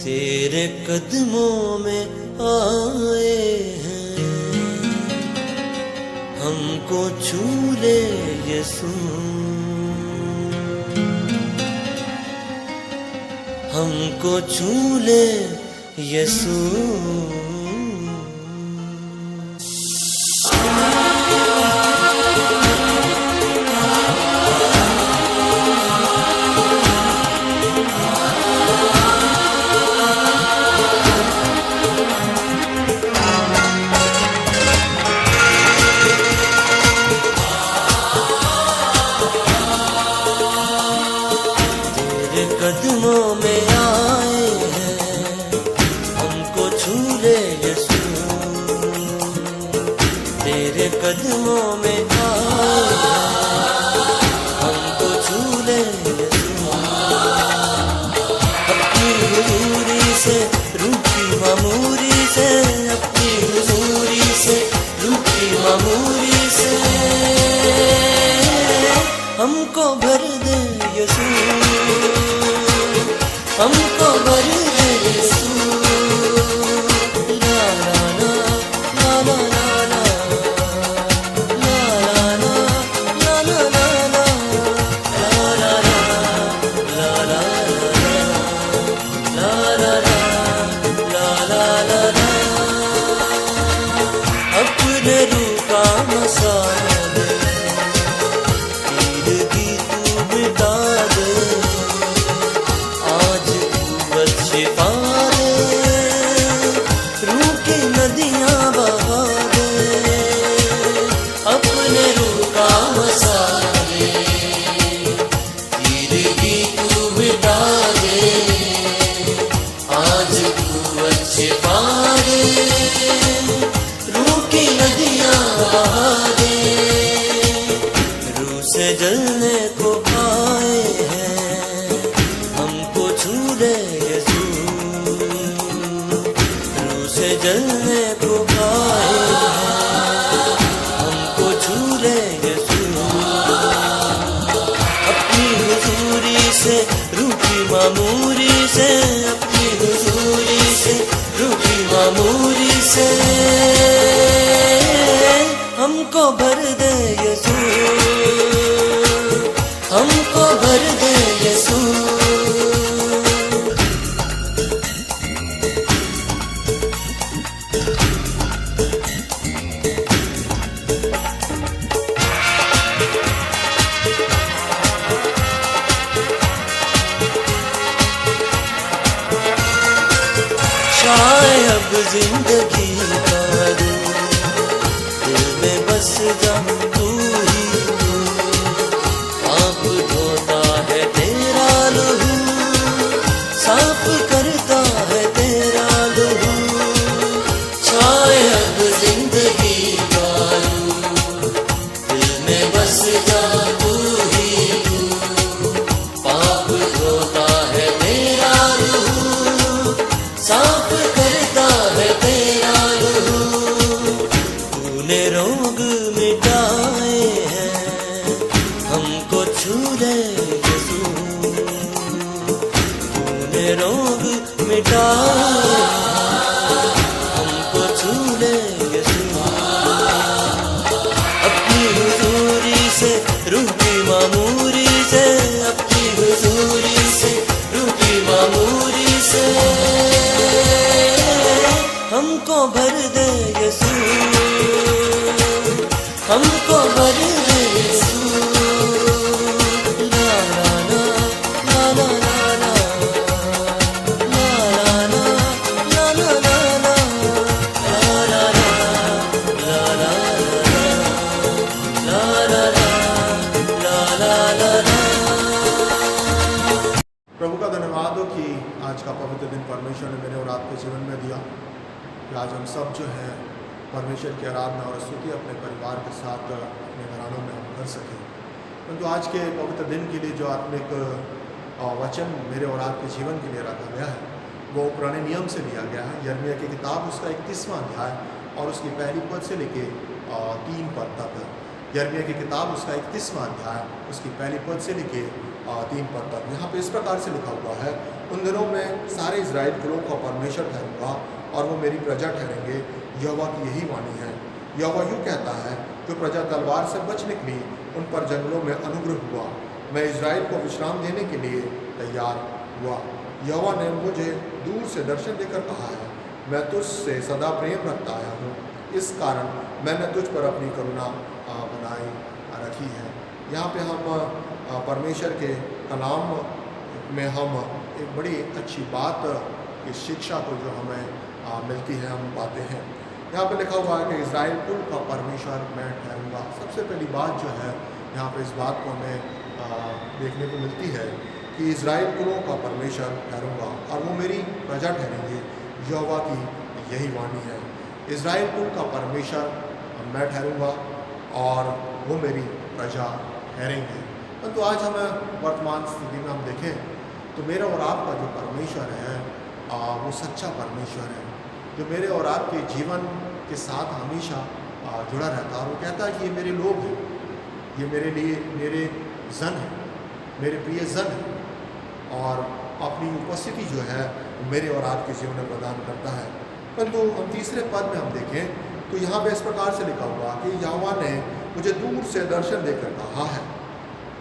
तेरे कदमों में आए हैं, हमको छू ले यीशु, हमको छू ले यीशु। कदमों में आए हैं, हमको छू ले यीशु, तेरे कदमों में आए हैं, हमको छू ले यीशु। अपनी हुजूरी से रूठी मामूरी से, अपनी हुजूरी से रूठी मामूरी से हमको भर दे यीशु, हमको भर दे यीशु। ला ला ला ला ला ला ला ला ला ला ला ला ला। अपने रूह का मसाले पीर की तू मिटा दे, शिफा दे, रूह की नदियां बहा दे। अपने रूह का मसाले तीर की तू मिटा दे, आज कुव्वत शिफा दे, रूह की नदियां बहा दे। रूह से जलने को आए हैं, हमको छू ले जलने को आए हैं, हमको छू ले यीशु। अपनी हुजूरी से रूठी मामूरी से, अपनी हुजूरी से रूठी मामूरी से हमको भर दे यीशु, हमको भर दे यीशु। अब जिंदगी का दिल में बस जा तू ही तू, पाप धोता है तेरा लहू, साफ करता है तेरा लहू। छाए अब जिंदगी का दिल में बस जा तू ही तू, पाप धोता है तेरा लहू, साफ करता है तेरा लहू। तूने रोग मिटाए हैं, हमको छू ले यीशु, तूने रोग मिटाए हैं, हमको छू ले यीशु। अपनी हुजूरी से रूठी मामूरी से, अपनी हुजूरी से रूठी मामूरी से हमको भर दे यीशु, हमको भर दे यीशु। ला ला ला ला ला ला ला ला ला ला प्रभु का धन्यवाद हो कि आज का पवित्र दिन परमेश्वर ने मेरे और आपके जीवन में दिया, कि आज हम सब जो है परमेश्वर की आराधना और स्तुति अपने परिवार के साथ अपने घरानों में हम कर सकें। परंतु आज के पवित्र दिन के लिए जो आत्मिक वचन मेरे और आपके जीवन के लिए रखा गया है, वो पुराने नियम से लिया गया है। यिर्मयाह की किताब उसका 31वां अध्याय और उसकी पहली पद से लेके 3 पद तक। यिर्मयाह की किताब उसका 31वां अध्याय उसकी पहली पद से लेके 3 पद तक। यहाँ पे इस प्रकार से लिखा हुआ है, उन दिनों में सारे इज़राइल कुलों का परमेश्वर ठहरूंगा और वो मेरी प्रजा ठहरेंगे। यहोवा की यही वाणी है। यहोवा यूँ कहता है, जो प्रजा तलवार से बच निकली उन पर जंगलों में अनुग्रह हुआ। मैं इज़राइल को विश्राम देने के लिए तैयार हुआ। यहोवा ने मुझे दूर से दर्शन देकर कहा है, मैं तुझसे सदा प्रेम रखता आया हूँ, इस कारण मैंने तुझ पर अपनी करुणा बनाई रखी है। यहाँ पे हम परमेश्वर के कलाम में हम एक बड़ी अच्छी बात, इस शिक्षा को जो हमें मिलती है हम पाते हैं। यहाँ पे लिखा हुआ है कि इज़राइल कुल का परमेश्वर मैं ठहरूंगा। सबसे पहली बात जो है यहाँ पे इस बात को हमें देखने को मिलती है कि इज़राइल कुलों का परमेश्वर ठहरूंगा और वो मेरी प्रजा ठहरेंगे। यहोवा की यही वाणी है। इज़राइल कुल का परमेश्वर मैं ठहरूंगा और वो मेरी प्रजा ठहरेंगे। परंतु आज हम वर्तमान स्थिति में हम देखें तो मेरा और आपका जो परमेश्वर है वो सच्चा परमेश्वर है, जो मेरे और आपके जीवन के साथ हमेशा जुड़ा रहता है। और वो कहता है कि ये मेरे लोग हैं, ये मेरे लिए मेरे जन हैं, मेरे प्रिय जन हैं, और अपनी उपस्थिति जो है मेरे और आपके जीवन में प्रदान करता है। परंतु हम तीसरे पद में हम देखें तो यहाँ पे इस प्रकार से लिखा हुआ कि यहोवा ने मुझे दूर से दर्शन देकर कहा है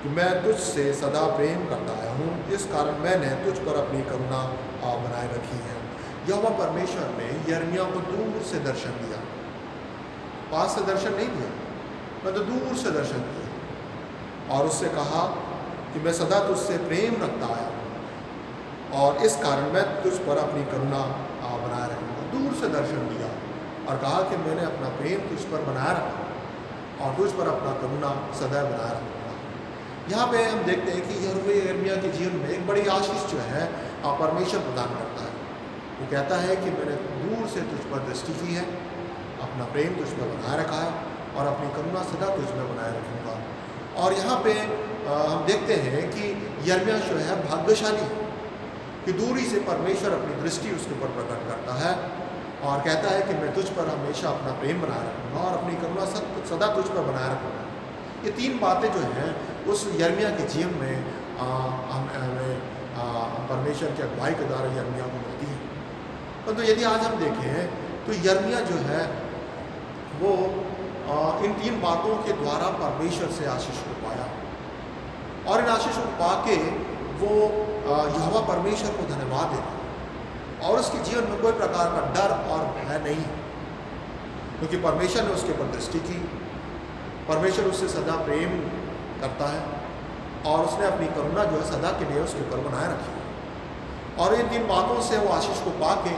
कि मैं तुझसे सदा प्रेम करता आया हूँ, इस कारण मैंने तुझ पर अपनी करुणा बनाए रखी है। यहोवा परमेश्वर ने यिर्मयाह को दूर से दर्शन दिया, पास से दर्शन नहीं दिया, मैं तो दूर से दर्शन दिया और उससे कहा कि मैं सदा तुझसे प्रेम रखता आया हूँ और इस कारण मैं तुझ पर अपनी करुणा बनाए रखूँगा। दूर से दर्शन दिया और कहा कि मैंने अपना प्रेम तुझ पर बनाए रखा और तुझ पर अपना करुणा सदैव बनाए रखूँगा। यहाँ पे हम देखते हैं कि यिर्मयाह के जीवन में एक बड़ी आशीष जो है परमेश्वर प्रदान करता है। वो कहता है कि मैंने दूर से तुझ पर दृष्टि की है, अपना प्रेम तुझ पर बनाए रखा है और अपनी करुणा सदा तुझ में बनाए रखूँगा। और यहाँ पे हम देखते हैं कि यिर्मयाह जो है भाग्यशाली है कि दूरी से परमेश्वर अपनी दृष्टि उसके ऊपर प्रकट करता है और कहता है कि मैं तुझ पर हमेशा अपना प्रेम बनाए रखूँगा और अपनी करुणा सदा तुझ पर बनाए रखूँगा। ये तीन बातें जो हैं उस यिर्मयाह के जीवन में हमें परमेश्वर की अगुवाई के द्वारा यिर्मयाह को मिलती है। परंतु यदि आज हम देखें तो यिर्मयाह जो है वो इन तीन बातों के द्वारा परमेश्वर से आशीष को पाया और इन आशीषों को पाके वो यहोवा परमेश्वर को धन्यवाद देता और उसके जीवन में कोई प्रकार का डर और भय नहीं, क्योंकि परमेश्वर ने उसके ऊपर दृष्टि की, परमेश्वर उससे सदा प्रेम करता है और उसने अपनी करुणा जो है सदा के लिए उसके ऊपर बनाए रखी है। और इन तीन बातों से वो आशीष को पाके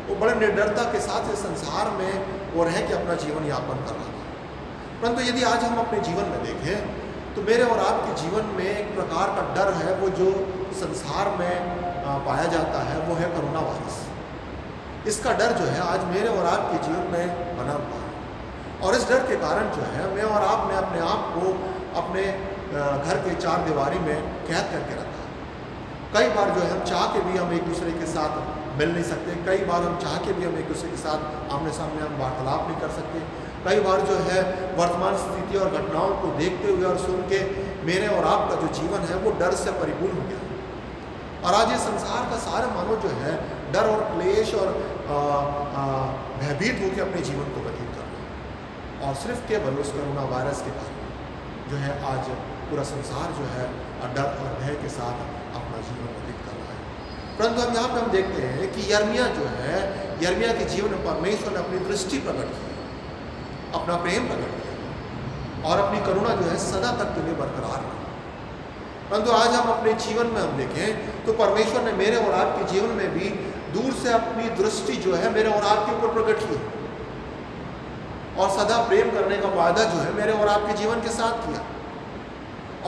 वो बड़े निर्डरता के साथ इस संसार में वो रह के अपना जीवन यापन कर रहा था। परंतु यदि आज हम अपने जीवन में देखें तो मेरे और आपके जीवन में एक प्रकार का डर है, वो जो संसार में पाया जाता है वो है कोरोना वायरस। इसका डर जो है आज मेरे और आपके जीवन में बना हुआ है और इस डर के कारण जो है मैं और आप ने अपने आप को अपने घर के चार दीवारी में कैद करके रखा है। कई बार जो है हम चाह के भी हम एक दूसरे के साथ मिल नहीं सकते, कई बार हम चाह के भी हम एक दूसरे के साथ आमने सामने हम वार्तालाप नहीं कर सकते। कई बार जो है वर्तमान स्थिति और घटनाओं को देखते हुए और सुन के मेरे और आपका जो जीवन है वो डर से परिपूर्ण हो गया और आज ये संसार का सारा मानव जो है डर और क्लेश और भयभीत होकर अपने जीवन को व्यतीत कर रहे हैं और सिर्फ केवल उस कोरोना वायरस के कारण जो है आज पूरा संसार जो है डर और भय के साथ अपना जीवन व्यतीत कर रहा है। परंतु हम यहाँ पे हम देखते हैं कि यिर्मयाह जो है यिर्मयाह के जीवन में परमेश्वर ने अपनी दृष्टि प्रकट की, अपना प्रेम प्रकट किया और अपनी करुणा जो है सदा तक के लिए बरकरार रखी। परंतु आज हम अपने जीवन में हम देखें तो परमेश्वर ने मेरे और आपके जीवन में भी दूर से अपनी दृष्टि जो है मेरे और आपके ऊपर प्रकट की और सदा प्रेम करने का वादा जो है मेरे और आपके जीवन के साथ किया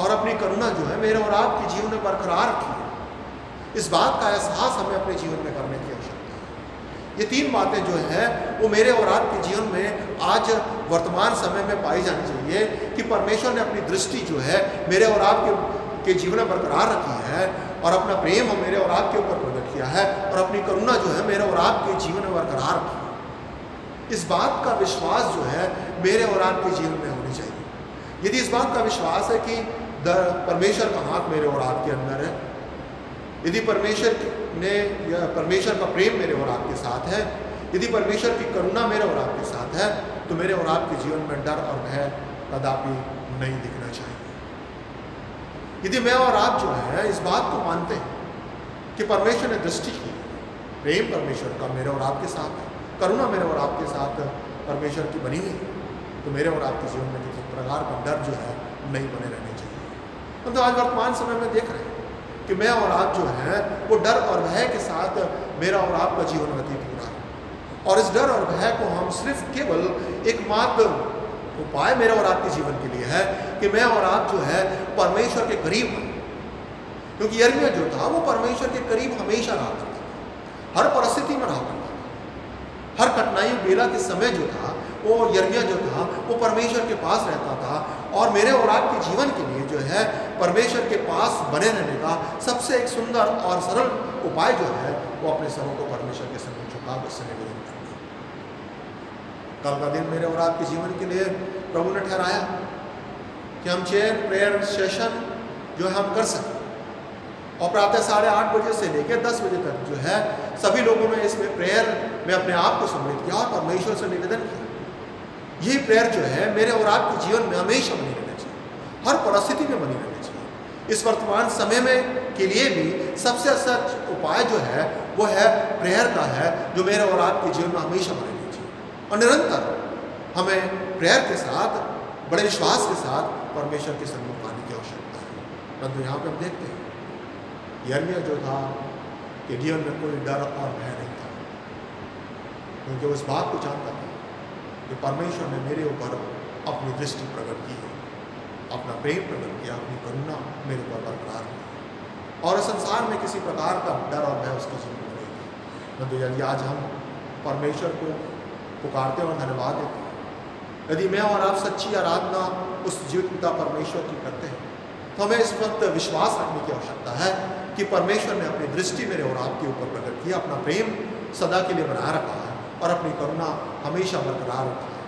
और अपनी करुणा जो है मेरे और आपके जीवन में बरकरार की। इस बात का एहसास हमें अपने जीवन में करने की आवश्यकता है। ये तीन बातें जो है वो मेरे और आपके जीवन में आज वर्तमान समय में पाई जानी चाहिए कि परमेश्वर ने अपनी दृष्टि जो है मेरे और आपके जीवन में बरकरार रखी है और अपना प्रेम मेरे और आपके ऊपर प्रकट किया है और अपनी करुणा जो है मेरे और आपके जीवन में बरकरार रखी है। इस बात का विश्वास जो है मेरे और आपके जीवन में होनी चाहिए। यदि इस बात का विश्वास है कि परमेश्वर का हाथ मेरे और आपके अंदर है, यदि परमेश्वर ने या परमेश्वर का प्रेम मेरे और आपके साथ है, यदि परमेश्वर की करुणा मेरे और आपके साथ है, तो मेरे और आपके जीवन में डर और भय कदापि नहीं दिखना चाहिए। यदि मैं और आप जो है इस बात को मानते हैं कि परमेश्वर ने दृष्टि की, प्रेम परमेश्वर का मेरे और आपके साथ है, करुणा मेरे और आपके साथ परमेश्वर की बनी हुई है, तो मेरे और आपके जीवन में किसी प्रकार का डर जो है नहीं बने रहने चाहिए। तो आज वर्तमान समय में देख रहे हैं कि मैं और आप जो है वो डर और भय के साथ मेरा और आपका जीवन व्यतीत हो रहा है, और इस डर और भय को हम सिर्फ केवल एकमात्र उपाय मेरे और आपके जीवन के लिए है कि मैं और आप जो है परमेश्वर के करीब हैं। क्योंकि यिर्मयाह जो था वो परमेश्वर के करीब हमेशा रहा करता था, हर परिस्थिति में रहा करता था। हर कठिनाई बेला के समय जो था वो यिर्मयाह जो था वो परमेश्वर के पास रहता था, और मेरे और आपके जीवन के लिए जो है परमेश्वर के पास बने रहने का सबसे एक सुंदर और सरल उपाय जो है वो अपने सरों को परमेश्वर के सामने झुकाकर उससे निवेदन करना। कल का दिन मेरे और आपके जीवन के लिए प्रभु ने ठहराया कि हम चेयर प्रेयर सेशन जो है हम कर सकें, और प्रातः 8:30 बजे से लेकर 10 बजे तक जो है सभी लोगों ने इसमें प्रेयर में अपने आप को सम्मिलित किया और परमेश्वर से निवेदन किया। यही प्रेयर जो है मेरे और आपके जीवन में हमेशा बनी रहनी चाहिए, हर परिस्थिति में बनी रहनी चाहिए। इस वर्तमान समय में के लिए भी सबसे अच्छा उपाय जो है वो है प्रेयर का है, जो मेरे और आपके जीवन में हमेशा बनी रहनी चाहिए। और निरंतर हमें प्रेयर के साथ बड़े विश्वास के साथ परमेश्वर के सन्मुख आने की आवश्यकता है। परंतु यहाँ पे हम देखते हैं यिर्मयाह जो था कि जीवन में कोई डर और भय नहीं था, क्योंकि वो इस बात को जानता था कि परमेश्वर ने मेरे ऊपर अपनी दृष्टि प्रकट की है, अपना प्रेम प्रकट किया, अपनी करुणा मेरे ऊपर बरकरार की, और संसार में किसी प्रकार का डर और भय उसके जीवन में नहीं था। परंतु यदि आज हम परमेश्वर को पुकारते और धन्यवाद देते हैं, यदि मैं और आप सच्ची आराधना उस जीवित पिता परमेश्वर की करते हैं, तो हमें इस वक्त विश्वास रखने की आवश्यकता है कि परमेश्वर ने अपनी दृष्टि मेरे और आपके ऊपर प्रकट किया, अपना प्रेम सदा के लिए बनाए रखा है और अपनी करुणा हमेशा बरकरार रखा है।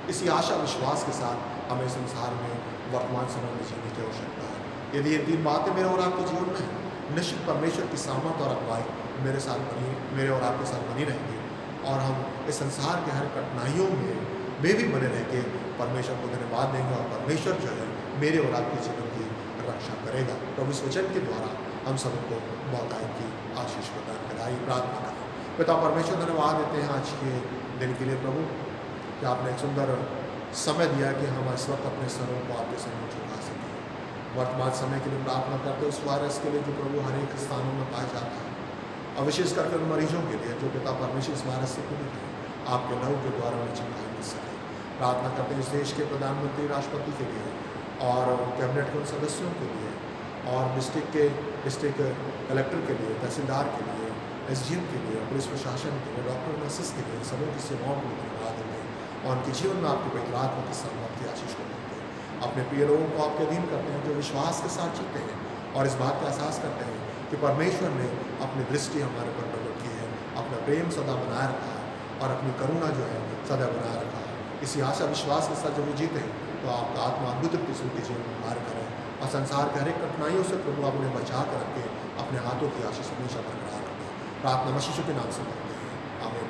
इसी आशा विश्वास के साथ हमें संसार में वर्तमान समय में जीने की आवश्यकता है। यदि ये 3 बातें मेरे और आपके जीवन में हैं, निश्चित परमेश्वर की सामर्थ और अगुवाई मेरे और आपके साथ बनी रहेंगी, और हम इस संसार के हर कठिनाइयों में भी बने रह के परमेश्वर को धन्यवाद देंगे, और परमेश्वर जो है मेरे और आपके जीवन की रक्षा करेगा। प्रभु इस वचन के द्वारा हम सबको बहुतायत की आशीष प्रदान कराई। प्रार्थना करें। पिता परमेश्वर धन्यवाद देते हैं आज के दिन के लिए प्रभु, कि आपने एक सुंदर समय दिया कि हम इस वक्त अपने सरों को आपके सामने झुका सकें। वर्तमान समय के लिए प्रार्थना करते हैं उस वायरस के लिए जो प्रभु हर एक स्थानों में पाया जाता है, और विशेष करके उन मरीजों के लिए जो पिता परमेश्वर इस वायरस से पीड़ित है, आपके लहू के द्वारा उन्हें चंगाई मिल सके। प्रार्थना करते हैं इस देश के प्रधानमंत्री, राष्ट्रपति के लिए, और कैबिनेट के उन सदस्यों के लिए, और डिस्ट्रिक्ट कलेक्टर के लिए, तहसीलदार के लिए, SGM के लिए, पुलिस प्रशासन के लिए, डॉक्टर नर्सेस के लिए, सबों की सेवाओं को धन्यवाद देंगे, और उनके जीवन में आपके पवित्र आत्मा के साथ आपकी आशीष को देते हैं। अपने प्रिय लोगों को आपके अधीन करते हैं जो विश्वास के साथ जीते हैं, और इस बात का एहसास करते हैं कि परमेश्वर ने अपनी दृष्टि हमारे पर प्रकट की है, अपना प्रेम सदा बनाए रखा है, और अपनी करुणा जो है सदा बनाए रखा है। इसी आशा विश्वास के साथ जब वे जीते हैं तो आपका आत्मा अद्भुत किस्म के जीवन में कार्य करें, और संसार के हर एक कठिनाइयों से प्रभु आप उन्हें बचा कर रखें, अपने हाथों की आशीष हमेशा बरकरार रखें। प्रार्थना मसीह के नाम से मांगते हैं, आमीन।